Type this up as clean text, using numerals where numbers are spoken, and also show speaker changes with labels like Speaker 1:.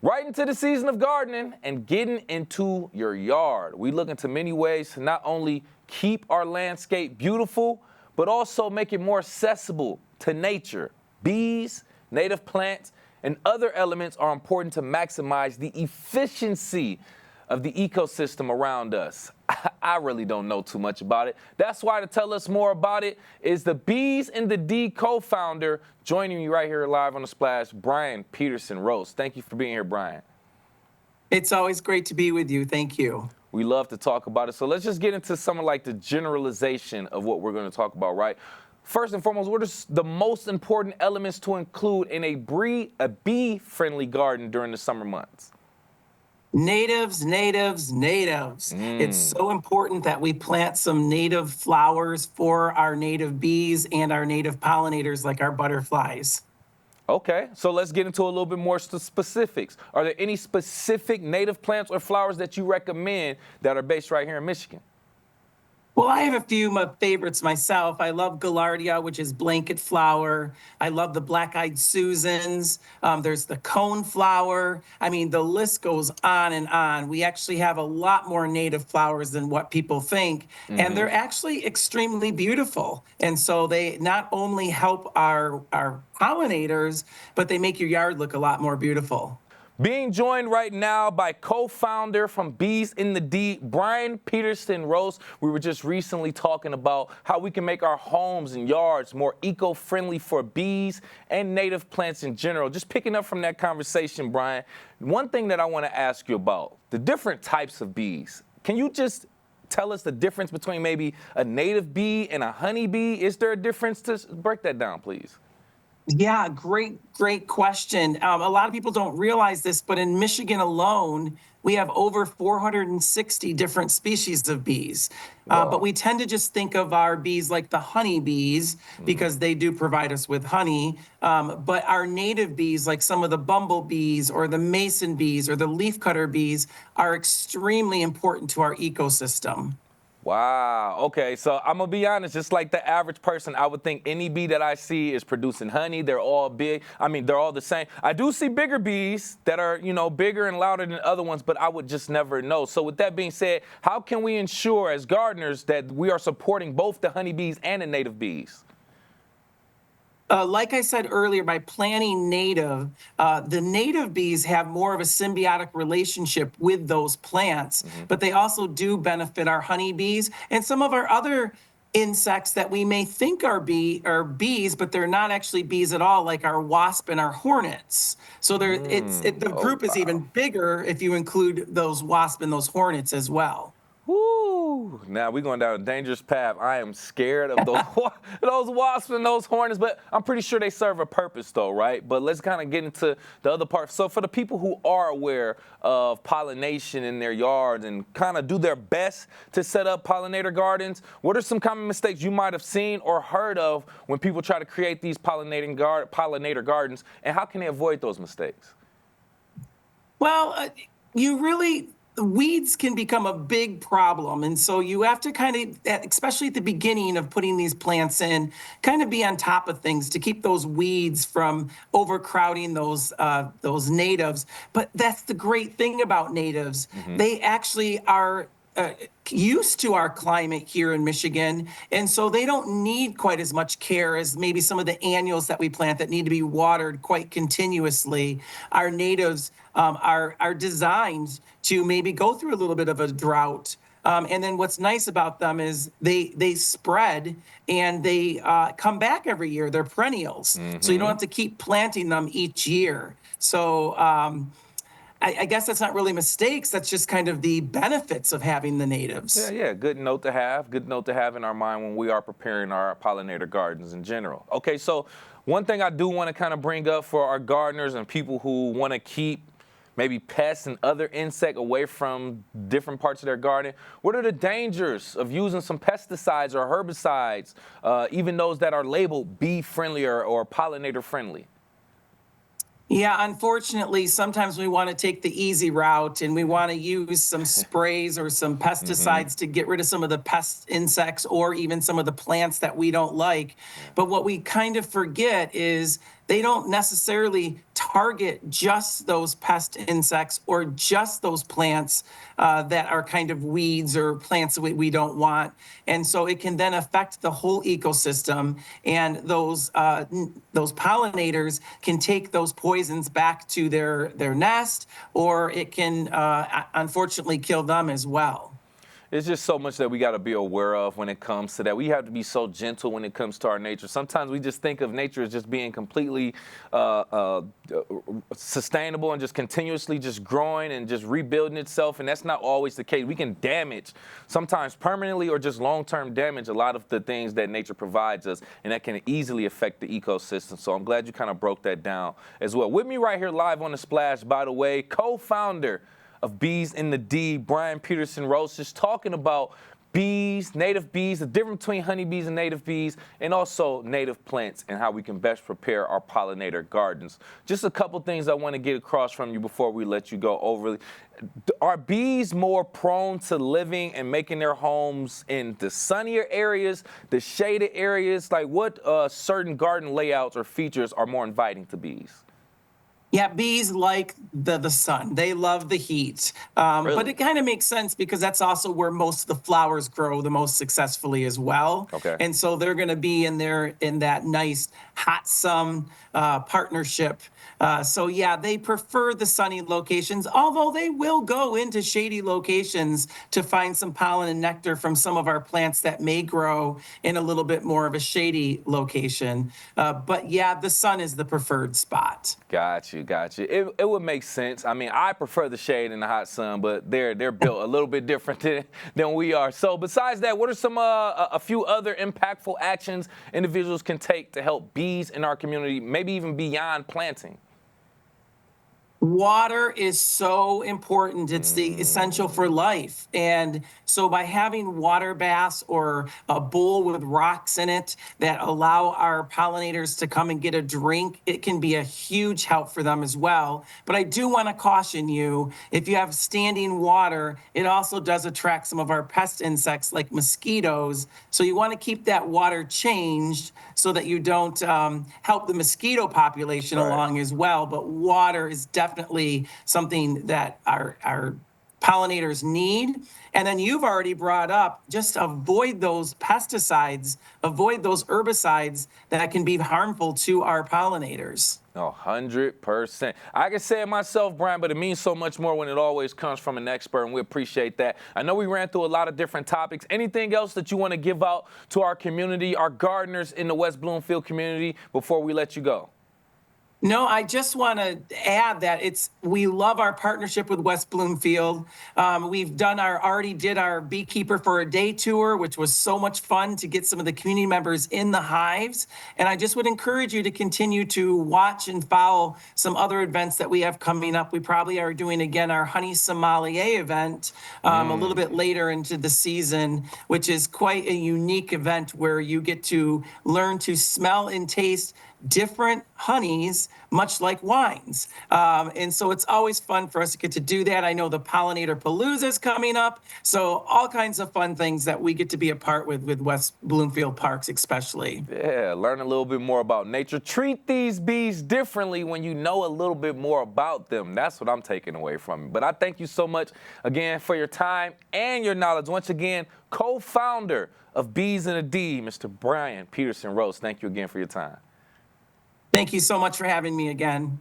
Speaker 1: Right into the season of gardening and getting into your yard. We look into many ways to not only keep our landscape beautiful, but also make it more accessible to nature. Bees, native plants, and other elements are important to maximize the efficiency of the ecosystem around us. I really don't know too much about it. That's why to tell us more about it is the Bees in the D co-founder, joining me right here live on The Splash, Brian Peterson-Roest. Thank you for being here, Brian.
Speaker 2: It's always great to be with you. Thank you.
Speaker 1: We love to talk about it. So let's just get into some of like the generalization of what we're going to talk about, right? First and foremost, what are the most important elements to include in a bee-friendly garden during the summer months?
Speaker 2: Natives, natives, natives. It's so important that we plant some native flowers for our native bees and our native pollinators like our butterflies.
Speaker 1: Okay, so let's get into a little bit more specifics. Are there any specific native plants or flowers that you recommend that are based right here in Michigan?
Speaker 2: Well, I have a few favorites myself. I love Gaillardia, which is blanket flower. I love the black-eyed Susans. There's the cone flower. I mean, the list goes on and on. We actually have a lot more native flowers than what people think, and they're actually extremely beautiful. And so they not only help our pollinators, but they make your yard look a lot more beautiful.
Speaker 1: Being joined right now by co-founder from Bees in the D, Brian Peterson-Roest. We were just recently talking about how we can make our homes and yards more eco-friendly for bees and native plants in general. Just picking up from that conversation, Brian, one thing that I want to ask you about, the different types of bees. Can you just tell us the difference between maybe a native bee and a honey bee? Is there a difference? To break that down, please.
Speaker 2: Yeah, great question. A lot of people don't realize this, but in Michigan alone, we have over 460 different species of bees. But we tend to just think of our bees like the honey bees because they do provide us with honey. But our native bees, like some of the bumblebees or the mason bees or the leafcutter bees, are extremely important to our ecosystem.
Speaker 1: Wow. Okay. So I'm going to be honest, just like the average person, I would think any bee that I see is producing honey. They're all big. I mean, they're all the same. I do see bigger bees that are, bigger and louder than other ones, but I would just never know. So with that being said, how can we ensure as gardeners that we are supporting both the honeybees and the native bees?
Speaker 2: Like I said earlier, by planting native, the native bees have more of a symbiotic relationship with those plants, but they also do benefit our honeybees and some of our other insects that we may think are bees, but they're not actually bees at all, like our wasp and our hornets. So the
Speaker 1: Oh,
Speaker 2: group is even
Speaker 1: wow.
Speaker 2: bigger if you include those wasp and those hornets as well.
Speaker 1: Woo! Now we're going down a dangerous path. I am scared of those those wasps and those hornets, but I'm pretty sure they serve a purpose though, right? But let's kind of get into the other part. So for the people who are aware of pollination in their yards and kind of do their best to set up pollinator gardens, what are some common mistakes you might have seen or heard of when people try to create these pollinator gardens, and how can they avoid those mistakes?
Speaker 2: Well, you really weeds can become a big problem. And so you have to kind of, especially at the beginning of putting these plants in, kind of be on top of things to keep those weeds from overcrowding those natives. But that's the great thing about natives. They actually are used to our climate here in Michigan, and so they don't need quite as much care as maybe some of the annuals that we plant that need to be watered quite continuously. Our natives are designed to maybe go through a little bit of a drought. And then what's nice about them is they spread and they come back every year. They're perennials, so you don't have to keep planting them each year. So I guess that's not really mistakes. That's just kind of the benefits of having the
Speaker 1: Yeah,
Speaker 2: natives.
Speaker 1: yeah, good note to have. Good note to have in our mind when we are preparing our pollinator gardens in general. Okay, so one thing I do want to kind of bring up for our gardeners and people who want to keep maybe pests and other insect away from different parts of their garden, what are the dangers of using some pesticides or herbicides, even those that are labeled bee friendly or pollinator friendly?
Speaker 2: Yeah, unfortunately, sometimes we want to take the easy route and we want to use some sprays or some
Speaker 1: Mm-hmm.
Speaker 2: pesticides to get rid of some of the pest insects or even some of the plants that we don't like.
Speaker 1: Yeah.
Speaker 2: But what we kind of forget is they don't necessarily target just those pest insects or just those plants that are kind of weeds or plants that we don't want. And so it can then affect the whole ecosystem. And those pollinators can take those poisons back to their nest, or it can unfortunately kill them as well.
Speaker 1: It's just so much that we got to be aware of when it comes to that. We have to be so gentle when it comes to our nature. Sometimes we just think of nature as just being completely sustainable and just continuously just growing and just rebuilding itself, and that's not always the case. We can damage, sometimes permanently or just long-term damage, a lot of the things that nature provides us, and that can easily affect the ecosystem. So I'm glad you kind of broke that down as well. With me right here live on the Splash, by the way, co-founder of Bees in the D, Brian Peterson-Roest, is talking about bees, native bees, the difference between honeybees and native bees, and also native plants and how we can best prepare our pollinator gardens. Just a couple things I want to get across from you before we let you go over. Are bees more prone to living and making their homes in the sunnier areas, the shaded areas? Like what certain garden layouts or features are more inviting to bees?
Speaker 2: Yeah, bees like the sun. They love the heat.
Speaker 1: Really?
Speaker 2: But it kind of makes sense because that's also where most of the flowers grow the most successfully as well.
Speaker 1: Okay.
Speaker 2: And so they're going to be in that nice hot sun partnership. So yeah, they prefer the sunny locations, although they will go into shady locations to find some pollen and nectar from some of our plants that may grow in a little bit more of a shady location. But yeah, the sun is the preferred spot.
Speaker 1: Got you. It would make sense. I mean, I prefer the shade and the hot sun, but they're built a little bit different than we are. So besides that, what are some a few other impactful actions individuals can take to help bees in our community, maybe even beyond planting?
Speaker 2: Water is so important. It's the essential for life. And so by having water baths or a bowl with rocks in it that allow our pollinators to come and get a drink, it can be a huge help for them as well. But I do want to caution you, if you have standing water, it also does attract some of our pest insects like mosquitoes. So you want to keep that water changed so that you don't help the mosquito population
Speaker 1: Right.
Speaker 2: along as well. But water is definitely something that our pollinators need. And then you've already brought up, just avoid those pesticides, avoid those herbicides that can be harmful to our pollinators.
Speaker 1: 100%. I can say it myself, Brian, but it means so much more when it always comes from an expert, and we appreciate that. I know we ran through a lot of different topics. Anything else that you want to give out to our community, our gardeners in the West Bloomfield community, before we let you go?
Speaker 2: No, I just want to add that we love our partnership with West Bloomfield. We've already did our Beekeeper for a Day tour, which was so much fun to get some of the community members in the hives. And I just would encourage you to continue to watch and follow some other events that we have coming up. We probably are doing again our Honey Sommelier event a little bit later into the season, which is quite a unique event where you get to learn to smell and taste different honeys, much like wines. And so it's always fun for us to get to do that. I know the Pollinator Palooza is coming up. So all kinds of fun things that we get to be a part with West Bloomfield Parks especially.
Speaker 1: Yeah, learn a little bit more about nature. Treat these bees differently when you know a little bit more about them. That's what I'm taking away from you. But I thank you so much again for your time and your knowledge. Once again, co-founder of Bees in a D, Mr. Brian Peterson-Roest. Thank you again for your time.
Speaker 2: Thank you so much for having me again.